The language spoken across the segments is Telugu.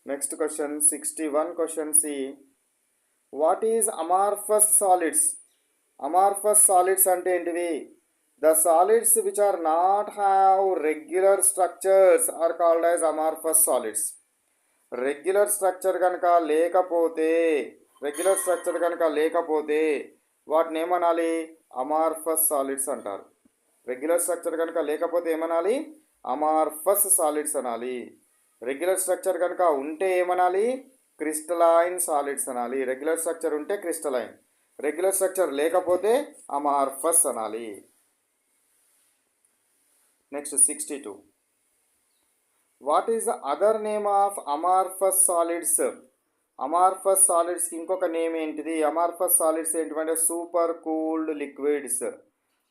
Next question 61 question C. What is amorphous solids? Amorphous solids ante entivi? The solids which are not have regular structures are called as amorphous solids. Regular structure కనుక లేకపోతే వాటిని ఏమనాలి? అమార్ఫస్ సాలిడ్స్ అంటారు. రెగ్యులర్ స్ట్రక్చర్ కనుక లేకపోతే ఏమనాలి? అమార్ఫస్ సాలిడ్స్ అనాలి. రెగ్యులర్ స్ట్రక్చర్ కనుక ఉంటే ఏమనాలి? క్రిస్టలైన్ సాలిడ్స్ అనాలి. రెగ్యులర్ స్ట్రక్చర్ ఉంటే క్రిస్టలైన్, రెగ్యులర్ స్ట్రక్చర్ లేకపోతే అమార్ఫస్ అనాలి. Next 62. What is the other name of amorphous solids? Amorphous సాలిడ్స్కి ఇంకొక నేమ్ ఏంటిది? అమార్ఫస్ సాలిడ్స్ ఏంటంటే సూపర్ కూల్డ్ లిక్విడ్స్.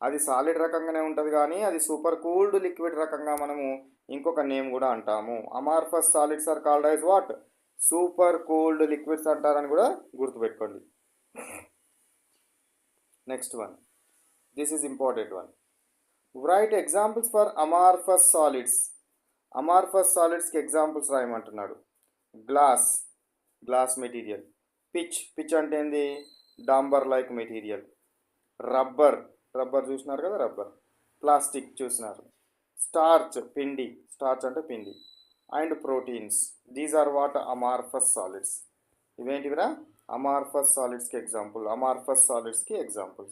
అది సాలిడ్ రకంగానే ఉంటుంది, కానీ అది సూపర్ కూల్డ్ లిక్విడ్ రకంగా మనము ఇంకొక నేమ్ కూడా అంటాము. Amorphous solids are called as what? Super cooled liquids అంటారని కూడా గుర్తుపెట్టుకోండి. Next one, this is important one. Right examples for amorphous solids. Amorphous సాలిడ్స్కి ఎగ్జాంపుల్స్ రాయమంటున్నాడు. Glass material. పిచ్ అంటే ఏంది? డాంబర్ లైక్ మెటీరియల్. రబ్బర్ చూసినారు కదా, రబ్బర్. ప్లాస్టిక్ చూసినారు. స్టార్చ్ అంటే పిండి. And proteins. These are what? Amorphous solids. ఇవేంటివిరా? అమార్ఫస్ సాలిడ్స్కి ఎగ్జాంపుల్.